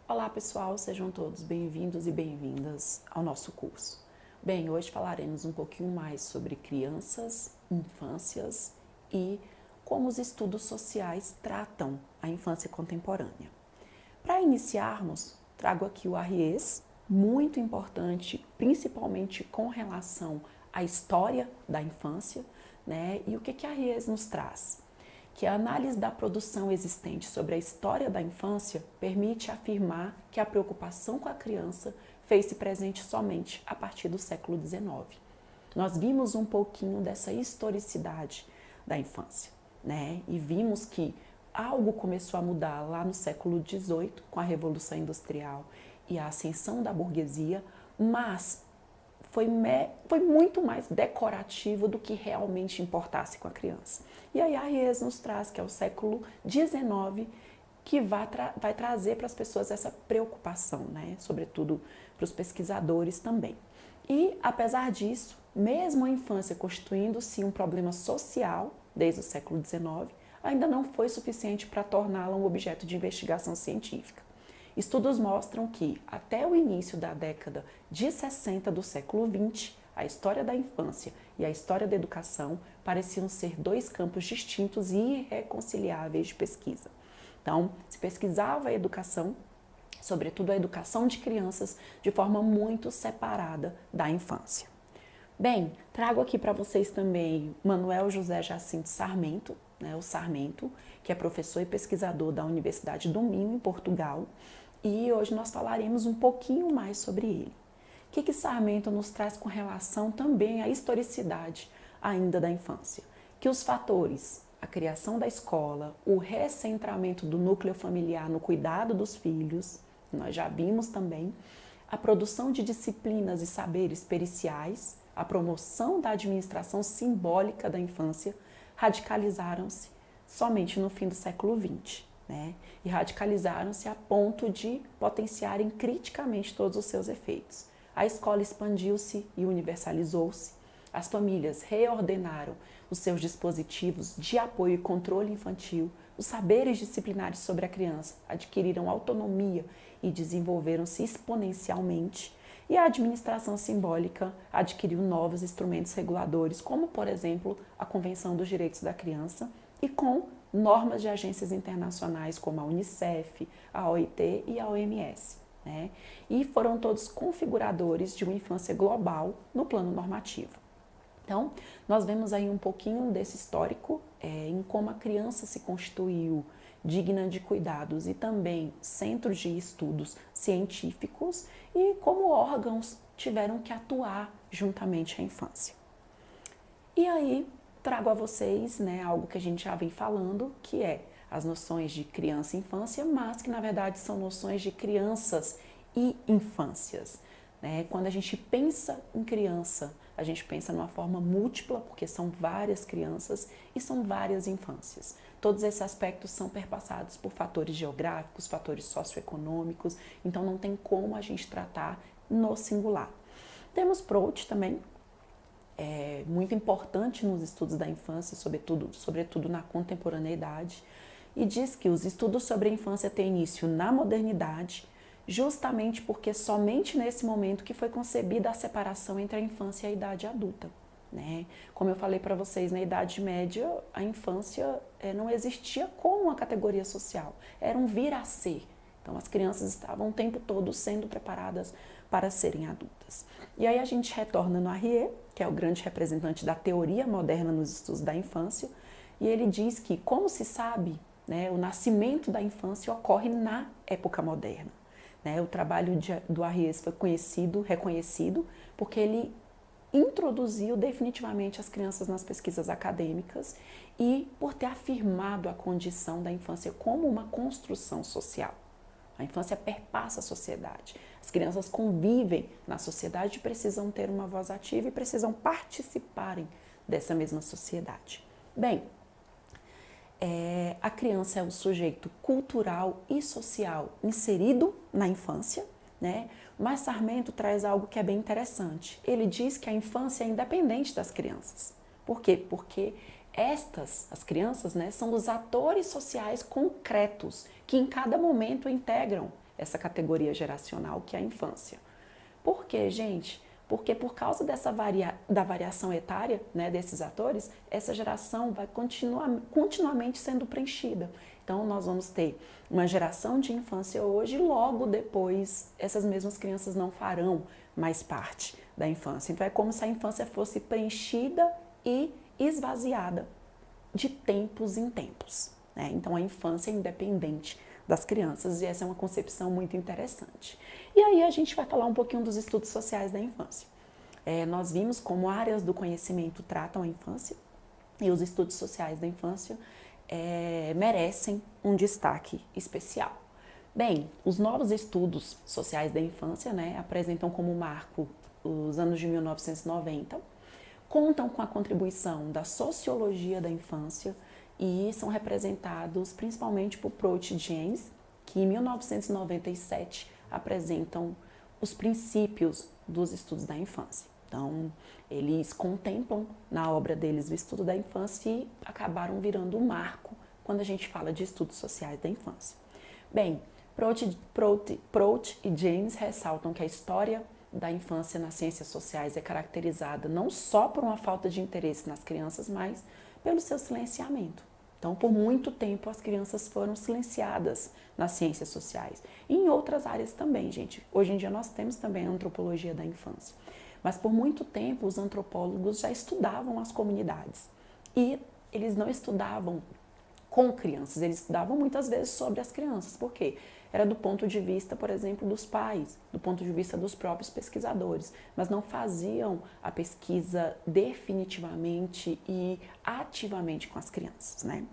Olá pessoal, sejam todos bem-vindos e bem-vindas ao nosso curso. Bem, hoje falaremos um pouquinho mais sobre crianças, infâncias e como os estudos sociais tratam a infância contemporânea. Para iniciarmos, trago aqui o Arries, muito importante, principalmente com relação à história da infância, né? E o que a Arries nos traz? Que a análise da produção existente sobre a história da infância permite afirmar que a preocupação com a criança fez-se presente somente a partir do século XIX. Nós vimos um pouquinho dessa historicidade da infância, né? E vimos que algo começou a mudar lá no século XVIII, com a Revolução Industrial e a ascensão da burguesia, mas foi muito mais decorativo do que realmente importasse com a criança. E aí a Arries nos traz que é o século XIX que vai trazer para as pessoas essa preocupação, né? Sobretudo para os pesquisadores também. E apesar disso, mesmo a infância constituindo-se um problema social desde o século XIX, ainda não foi suficiente para torná-la um objeto de investigação científica. Estudos mostram que, até o início da década de 60 do século XX, a história da infância e a história da educação pareciam ser dois campos distintos e irreconciliáveis de pesquisa. Então, se pesquisava a educação, sobretudo a educação de crianças, de forma muito separada da infância. Bem, trago aqui para vocês também Manuel José Jacinto Sarmento, né, o Sarmento, que é professor e pesquisador da Universidade do Minho, em Portugal, e hoje nós falaremos um pouquinho mais sobre ele. O que Sarmento nos traz com relação também à historicidade ainda da infância? Que os fatores, a criação da escola, o recentramento do núcleo familiar no cuidado dos filhos, nós já vimos também, a produção de disciplinas e saberes periciais, a promoção da administração simbólica da infância, radicalizaram-se somente no fim do século XX. Né? E radicalizaram-se a ponto de potenciarem criticamente todos os seus efeitos. A escola expandiu-se e universalizou-se. As famílias reordenaram os seus dispositivos de apoio e controle infantil. Os saberes disciplinares sobre a criança adquiriram autonomia e desenvolveram-se exponencialmente. E a administração simbólica adquiriu novos instrumentos reguladores, como, por exemplo, a Convenção dos Direitos da Criança, e com normas de agências internacionais como a Unicef, a OIT e a OMS. Né? E foram todos configuradores de uma infância global no plano normativo. Então, nós vemos aí um pouquinho desse histórico em como a criança se constituiu digna de cuidados e também centros de estudos científicos e como órgãos tiveram que atuar juntamente à infância. E aí, trago a vocês, né, algo que a gente já vem falando, que é as noções de criança e infância, mas que na verdade são noções de crianças e infâncias. Né? Quando a gente pensa em criança, a gente pensa numa forma múltipla, porque são várias crianças e são várias infâncias. Todos esses aspectos são perpassados por fatores geográficos, fatores socioeconômicos, então não tem como a gente tratar no singular. Temos Prout também, muito importante nos estudos da infância, sobretudo na contemporaneidade, e diz que os estudos sobre a infância têm início na modernidade, justamente porque somente nesse momento que foi concebida a separação entre a infância e a idade adulta. Né? Como eu falei para vocês, na Idade Média, a infância não existia como uma categoria social, era um vir a ser. Então as crianças estavam o tempo todo sendo preparadas para serem adultas. E aí a gente retorna no Arriet, que é o grande representante da teoria moderna nos estudos da infância, e ele diz que, como se sabe, né, o nascimento da infância ocorre na época moderna. Né? O trabalho do Arriet foi reconhecido, porque ele introduziu definitivamente as crianças nas pesquisas acadêmicas e por ter afirmado a condição da infância como uma construção social. A infância perpassa a sociedade. As crianças convivem na sociedade e precisam ter uma voz ativa e precisam participarem dessa mesma sociedade. Bem, a criança é um sujeito cultural e social inserido na infância, né? Mas Sarmento traz algo que é bem interessante. Ele diz que a infância é independente das crianças. Por quê? Porque As crianças, né, são os atores sociais concretos que em cada momento integram essa categoria geracional que é a infância. Por quê, gente? Porque por causa da variação etária, né, desses atores, essa geração vai continuamente sendo preenchida. Então, nós vamos ter uma geração de infância hoje e logo depois essas mesmas crianças não farão mais parte da infância. Então, é como se a infância fosse preenchida e esvaziada de tempos em tempos, né? Então, a infância é independente das crianças e essa é uma concepção muito interessante. E aí a gente vai falar um pouquinho dos estudos sociais da infância. Nós vimos como áreas do conhecimento tratam a infância e os estudos sociais da infância merecem um destaque especial. Bem, os novos estudos sociais da infância, né, apresentam como marco os anos de 1990, contam com a contribuição da sociologia da infância e são representados principalmente por Prout e James, que em 1997 apresentam os princípios dos estudos da infância. Então, eles contemplam na obra deles o estudo da infância e acabaram virando um marco quando a gente fala de estudos sociais da infância. Bem, Prout e James ressaltam que a história da infância nas ciências sociais é caracterizada não só por uma falta de interesse nas crianças, mas pelo seu silenciamento. Então, por muito tempo, as crianças foram silenciadas nas ciências sociais. E em outras áreas também, gente. Hoje em dia nós temos também a antropologia da infância. Mas por muito tempo, os antropólogos já estudavam as comunidades. E eles não estudavam com crianças, eles estudavam muitas vezes sobre as crianças. Por quê? Era do ponto de vista, por exemplo, dos pais, do ponto de vista dos próprios pesquisadores, mas não faziam a pesquisa definitivamente e ativamente com as crianças, né?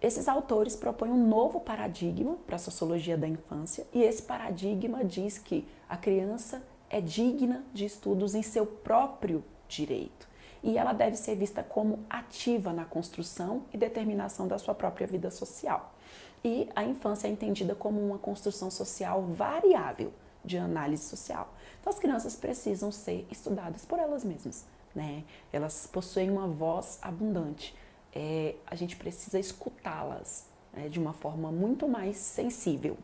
Esses autores propõem um novo paradigma para a sociologia da infância e esse paradigma diz que a criança é digna de estudos em seu próprio direito e ela deve ser vista como ativa na construção e determinação da sua própria vida social. E a infância é entendida como uma construção social variável de análise social. Então, as crianças precisam ser estudadas por elas mesmas, né? Elas possuem uma voz abundante. A gente precisa escutá-las, né, de uma forma muito mais sensível.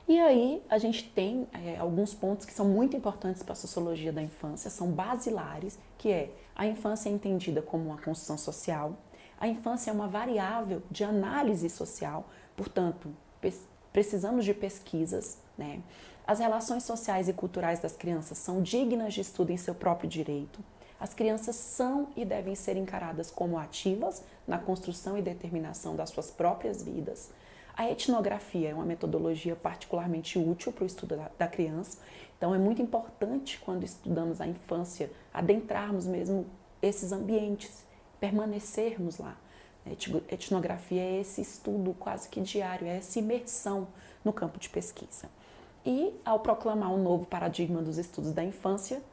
E aí, a gente tem alguns pontos que são muito importantes para a sociologia da infância, são basilares, que é a infância é entendida como uma construção social. A infância é uma variável de análise social, portanto, precisamos de pesquisas, né? As relações sociais e culturais das crianças são dignas de estudo em seu próprio direito. As crianças são e devem ser encaradas como ativas na construção e determinação das suas próprias vidas. A etnografia é uma metodologia particularmente útil para o estudo da criança, então é muito importante quando estudamos a infância adentrarmos mesmo esses ambientes, permanecermos lá. Etnografia é esse estudo quase que diário, é essa imersão no campo de pesquisa. E ao proclamar um novo paradigma dos estudos da infância,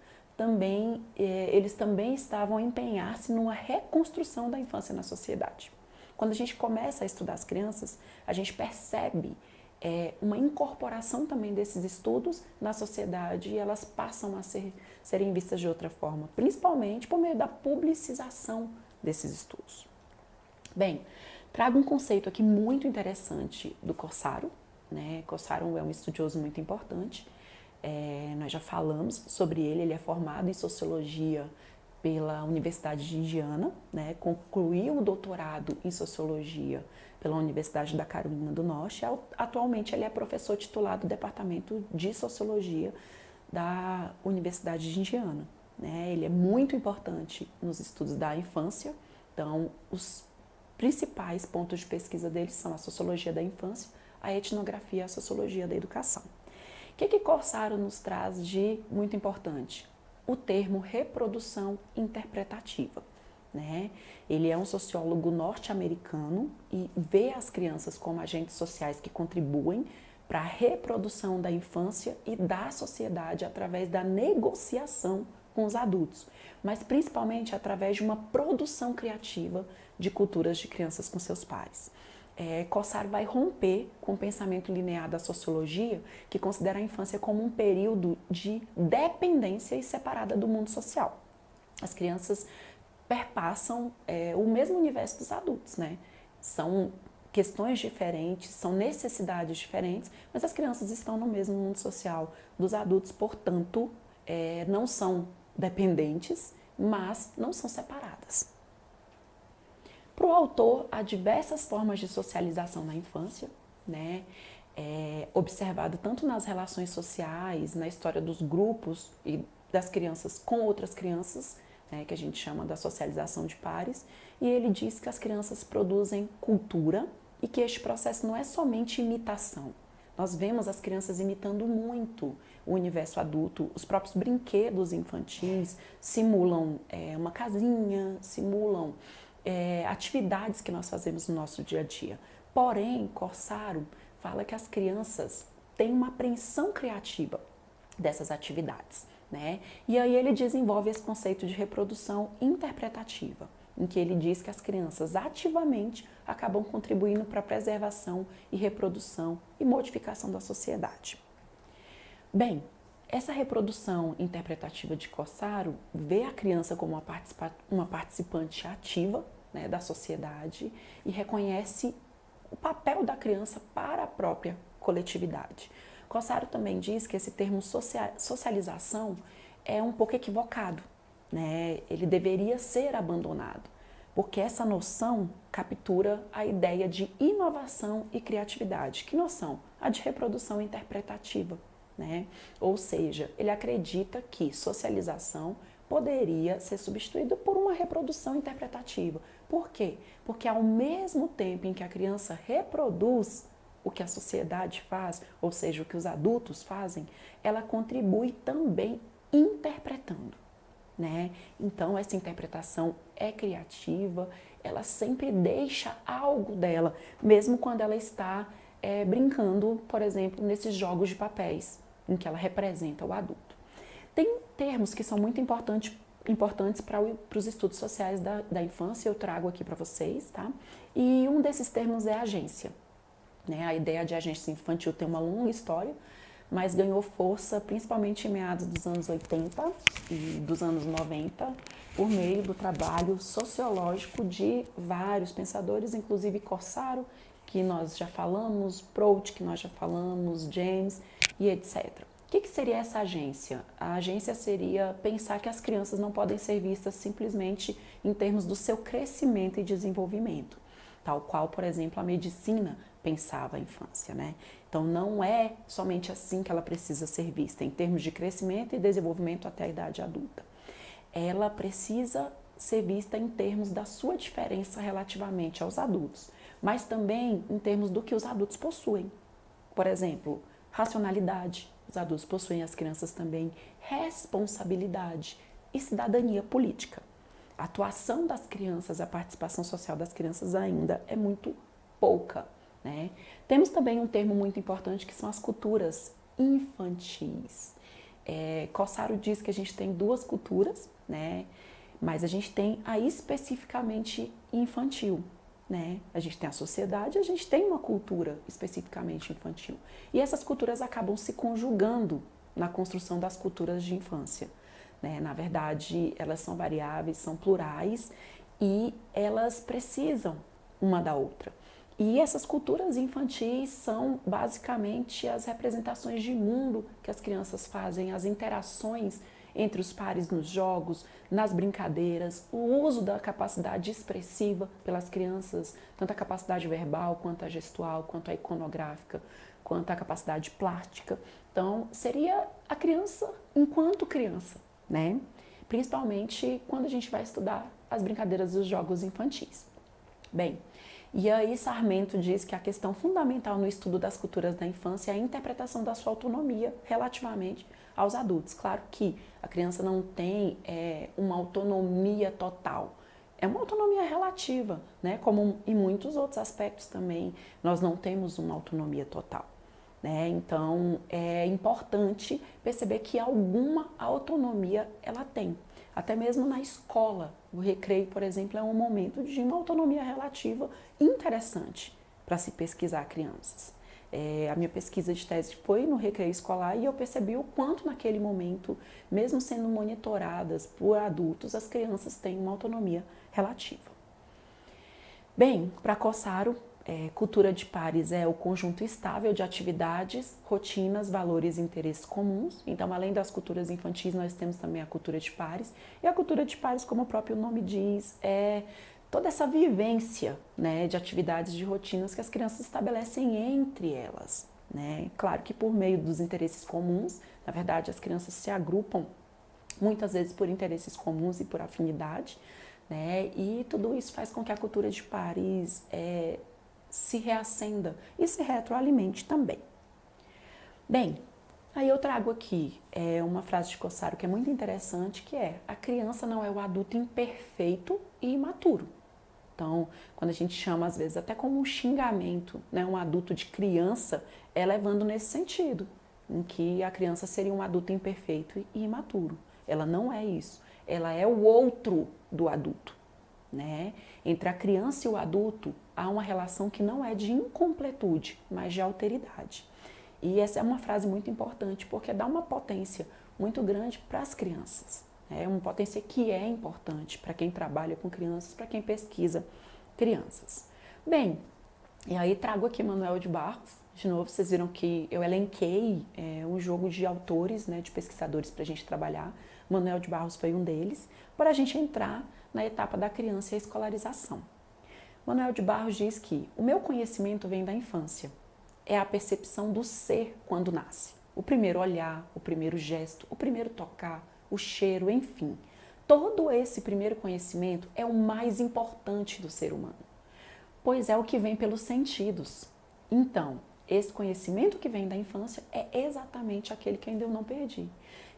eles também estavam a empenhar-se numa reconstrução da infância na sociedade. Quando a gente começa a estudar as crianças, a gente percebe uma incorporação também desses estudos na sociedade e elas passam a serem vistas de outra forma, principalmente por meio da publicização desses estudos. Bem, trago um conceito aqui muito interessante do Corsaro, né? Corsaro é um estudioso muito importante, nós já falamos sobre ele é formado em Sociologia pela Universidade de Indiana, né? Concluiu o doutorado em Sociologia pela Universidade da Carolina do Norte. Atualmente ele é professor titular do Departamento de Sociologia da Universidade de Indiana, né? Ele é muito importante nos estudos da infância, então os principais pontos de pesquisa dele são a sociologia da infância, a etnografia e a sociologia da educação. O que Corsaro nos traz de muito importante? O termo reprodução interpretativa, né? Ele é um sociólogo norte-americano e vê as crianças como agentes sociais que contribuem para a reprodução da infância e da sociedade através da negociação com os adultos, mas principalmente através de uma produção criativa de culturas de crianças com seus pares. Corsaro vai romper com o pensamento linear da sociologia, que considera a infância como um período de dependência e separada do mundo social. As crianças perpassam o mesmo universo dos adultos, né? São questões diferentes, são necessidades diferentes, mas as crianças estão no mesmo mundo social dos adultos, portanto, não são dependentes, mas não são separadas. Para o autor, há diversas formas de socialização na infância, né? Observado tanto nas relações sociais, na história dos grupos e das crianças com outras crianças, né, que a gente chama da socialização de pares, e ele diz que as crianças produzem cultura e que este processo não é somente imitação. Nós vemos as crianças imitando muito o universo adulto, os próprios brinquedos infantis simulam uma casinha, simulam atividades que nós fazemos no nosso dia a dia. Porém, Corsaro fala que as crianças têm uma apreensão criativa dessas atividades, né? E aí ele desenvolve esse conceito de reprodução interpretativa, em que ele diz que as crianças ativamente acabam contribuindo para a preservação e reprodução e modificação da sociedade. Bem, essa reprodução interpretativa de Corsaro vê a criança como uma participante ativa, né, da sociedade e reconhece o papel da criança para a própria coletividade. Corsaro também diz que esse termo socialização é um pouco equivocado, né? Ele deveria ser abandonado, porque essa noção captura a ideia de inovação e criatividade. Que noção? A de reprodução interpretativa, né? Ou seja, ele acredita que socialização poderia ser substituído por uma reprodução interpretativa. Por quê? Porque ao mesmo tempo em que a criança reproduz o que a sociedade faz, ou seja, o que os adultos fazem, ela contribui também interpretando, né? Então, essa interpretação é criativa, ela sempre deixa algo dela, mesmo quando ela está brincando, por exemplo, nesses jogos de papéis, em que ela representa o adulto. Tem termos que são muito importantes para os estudos sociais da infância, eu trago aqui para vocês, tá? E um desses termos é agência. Né? A ideia de agência infantil tem uma longa história, mas ganhou força principalmente em meados dos anos 80 e dos anos 90, por meio do trabalho sociológico de vários pensadores, inclusive Corsaro, que nós já falamos, Prout, que nós já falamos, James e etc. O que seria essa agência? A agência seria pensar que as crianças não podem ser vistas simplesmente em termos do seu crescimento e desenvolvimento, tal qual, por exemplo, a medicina pensava a infância, né? Então, não é somente assim que ela precisa ser vista, em termos de crescimento e desenvolvimento até a idade adulta. Ela precisa ser vista em termos da sua diferença relativamente aos adultos, mas também em termos do que os adultos possuem. Por exemplo, racionalidade. Os adultos possuem, as crianças também, responsabilidade e cidadania política. A atuação das crianças, a participação social das crianças ainda é muito pouca, né? Temos também um termo muito importante que são as culturas infantis. Corsaro diz que a gente tem duas culturas, né? Mas a gente tem a especificamente infantil, né? A gente tem a sociedade, a gente tem uma cultura especificamente infantil. E essas culturas acabam se conjugando na construção das culturas de infância, né? Na verdade, elas são variáveis, são plurais e elas precisam uma da outra. E essas culturas infantis são basicamente as representações de mundo que as crianças fazem, as interações entre os pares nos jogos, nas brincadeiras, o uso da capacidade expressiva pelas crianças, tanto a capacidade verbal, quanto a gestual, quanto a iconográfica, quanto a capacidade plástica. Então, seria a criança enquanto criança, né? Principalmente quando a gente vai estudar as brincadeiras dos jogos infantis. Bem, e aí Sarmento diz que a questão fundamental no estudo das culturas da infância é a interpretação da sua autonomia relativamente aos adultos. Claro que a criança não tem uma autonomia total, é uma autonomia relativa, né? Como em muitos outros aspectos também, nós não temos uma autonomia total, né? Então, é importante perceber que alguma autonomia ela tem. Até mesmo na escola, o recreio, por exemplo, é um momento de uma autonomia relativa interessante para se pesquisar crianças. A minha pesquisa de tese foi no recreio escolar e eu percebi o quanto naquele momento, mesmo sendo monitoradas por adultos, as crianças têm uma autonomia relativa. Bem, para Cossaro, cultura de pares é o conjunto estável de atividades, rotinas, valores e interesses comuns. Então, além das culturas infantis, nós temos também a cultura de pares. E a cultura de pares, como o próprio nome diz, é toda essa vivência, né, de atividades, de rotinas que as crianças estabelecem entre elas, né? Claro que por meio dos interesses comuns, na verdade, as crianças se agrupam muitas vezes por interesses comuns e por afinidade, né? E tudo isso faz com que a cultura de pares se reacenda e se retroalimente também. Bem, aí eu trago aqui uma frase de Cossaro que é muito interessante, que é: a criança não é o adulto imperfeito e imaturo. Então, quando a gente chama, às vezes, até como um xingamento, né, um adulto de criança, é levando nesse sentido, em que a criança seria um adulto imperfeito e imaturo. Ela não é isso, ela é o outro do adulto, né? Entre a criança e o adulto há uma relação que não é de incompletude, mas de alteridade. E essa é uma frase muito importante, porque dá uma potência muito grande para as crianças. É uma potência que é importante para quem trabalha com crianças, para quem pesquisa crianças. Bem, e aí trago aqui Manuel de Barros. De novo, vocês viram que eu elenquei um jogo de autores, né, de pesquisadores para a gente trabalhar. Manuel de Barros foi um deles, para a gente entrar na etapa da criança e a escolarização. Manuel de Barros diz que o meu conhecimento vem da infância. É a percepção do ser quando nasce. O primeiro olhar, o primeiro gesto, o primeiro tocar, o cheiro, enfim. Todo esse primeiro conhecimento é o mais importante do ser humano, pois é o que vem pelos sentidos. Então, esse conhecimento que vem da infância é exatamente aquele que ainda eu não perdi.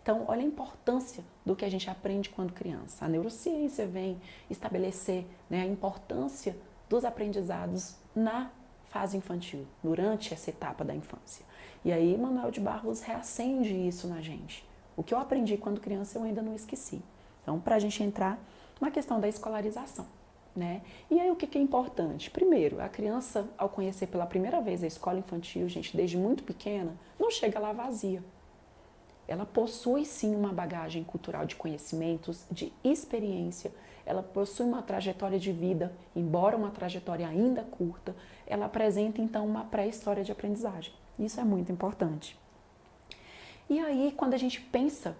Então, olha a importância do que a gente aprende quando criança. A neurociência vem estabelecer, né, a importância dos aprendizados na fase infantil, durante essa etapa da infância. E aí, Manuel de Barros reacende isso na gente. O que eu aprendi quando criança eu ainda não esqueci. Então, para a gente entrar na questão da escolarização, né? E aí, o que é importante? Primeiro, a criança, ao conhecer pela primeira vez a escola infantil, gente, desde muito pequena, não chega lá vazia. Ela possui sim uma bagagem cultural de conhecimentos, de experiência, ela possui uma trajetória de vida, embora uma trajetória ainda curta, ela apresenta então uma pré-história de aprendizagem. Isso é muito importante. E aí, quando a gente pensa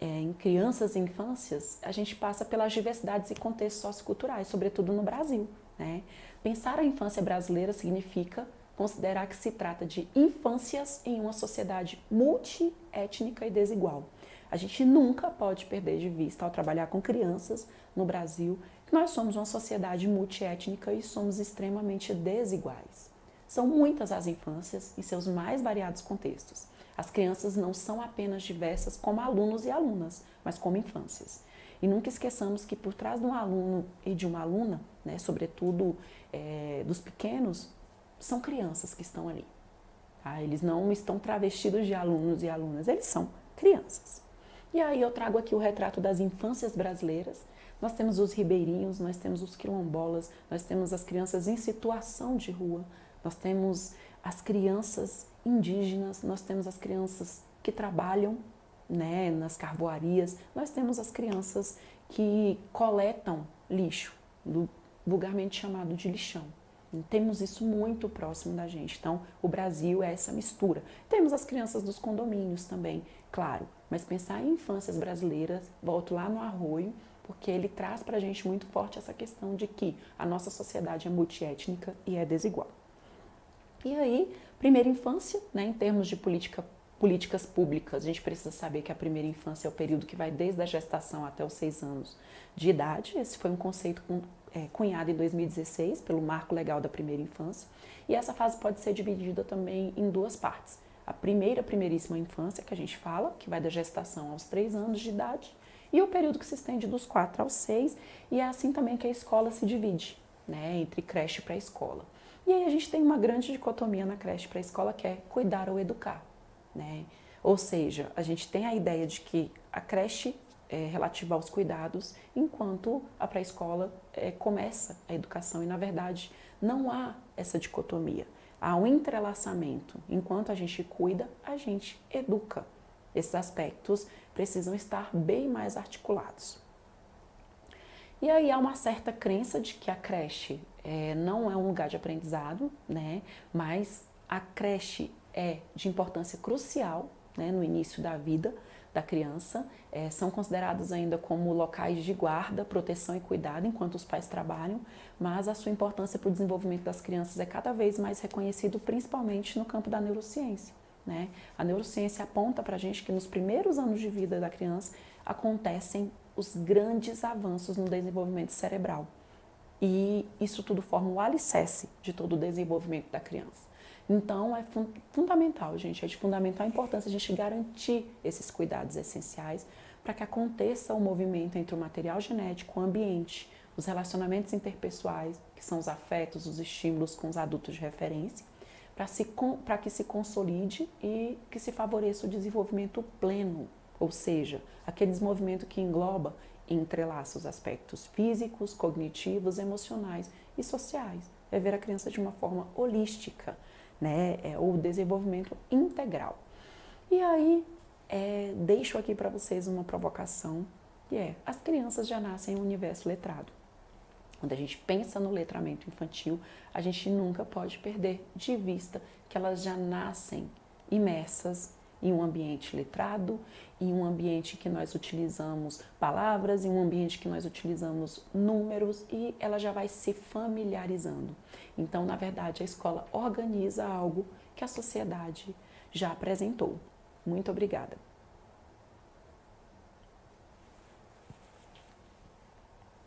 em crianças e infâncias, a gente passa pelas diversidades e contextos socioculturais, sobretudo no Brasil, né? Pensar a infância brasileira significa considerar que se trata de infâncias em uma sociedade multiétnica e desigual. A gente nunca pode perder de vista, ao trabalhar com crianças no Brasil, que nós somos uma sociedade multiétnica e somos extremamente desiguais. São muitas as infâncias em seus mais variados contextos. As crianças não são apenas diversas como alunos e alunas, mas como infâncias. E nunca esqueçamos que por trás de um aluno e de uma aluna, né, sobretudo dos pequenos, são crianças que estão ali. Tá? Eles não estão travestidos de alunos e alunas, eles são crianças. E aí eu trago aqui o retrato das infâncias brasileiras. Nós temos os ribeirinhos, nós temos os quilombolas, nós temos as crianças em situação de rua, nós temos as crianças indígenas, nós temos as crianças que trabalham, né, nas carvoarias, nós temos as crianças que coletam lixo, vulgarmente chamado de lixão. Temos isso muito próximo da gente. Então, o Brasil é essa mistura. Temos as crianças dos condomínios também, claro. Mas pensar em infâncias brasileiras, volto lá no Arroio, porque ele traz para a gente muito forte essa questão de que a nossa sociedade é multiétnica e é desigual. E aí, primeira infância, né, em termos de políticas públicas, a gente precisa saber que a primeira infância é o período que vai desde a gestação até os 6 anos de idade. Esse foi um conceito cunhado em 2016 pelo Marco Legal da Primeira Infância. E essa fase pode ser dividida também em duas partes. A primeiríssima infância, que a gente fala, que vai da gestação aos 3 anos de idade, e o período que se estende dos 4 aos 6, e é assim também que a escola se divide, né, entre creche e pré-escola. E aí a gente tem uma grande dicotomia na creche e pré-escola, que é cuidar ou educar, né? Ou seja, a gente tem a ideia de que a creche relativa aos cuidados, enquanto a pré-escola começa a educação. E, na verdade, não há essa dicotomia. Há um entrelaçamento. Enquanto a gente cuida, a gente educa. Esses aspectos precisam estar bem mais articulados. E aí há uma certa crença de que a creche não é um lugar de aprendizado, né? Mas a creche é de importância crucial, né, no início da vida da criança. São considerados ainda como locais de guarda, proteção e cuidado enquanto os pais trabalham, mas a sua importância para o desenvolvimento das crianças é cada vez mais reconhecido, principalmente no campo da neurociência, né? A neurociência aponta para a gente que nos primeiros anos de vida da criança acontecem os grandes avanços no desenvolvimento cerebral. E isso tudo forma o alicerce de todo o desenvolvimento da criança. Então, é fundamental, gente, é de fundamental importância a gente garantir esses cuidados essenciais para que aconteça o movimento entre o material genético, o ambiente, os relacionamentos interpessoais, que são os afetos, os estímulos com os adultos de referência, para que se consolide e que se favoreça o desenvolvimento pleno, ou seja, aquele desenvolvimento que engloba e entrelaça os aspectos físicos, cognitivos, emocionais e sociais. É ver a criança de uma forma holística, né? O desenvolvimento integral. E aí, deixo aqui para vocês uma provocação, que as crianças já nascem em um universo letrado. Quando a gente pensa no letramento infantil, a gente nunca pode perder de vista que elas já nascem imersas em um ambiente letrado, em um ambiente que nós utilizamos palavras, em um ambiente que nós utilizamos números, e ela já vai se familiarizando. Então, na verdade, a escola organiza algo que a sociedade já apresentou. Muito obrigada.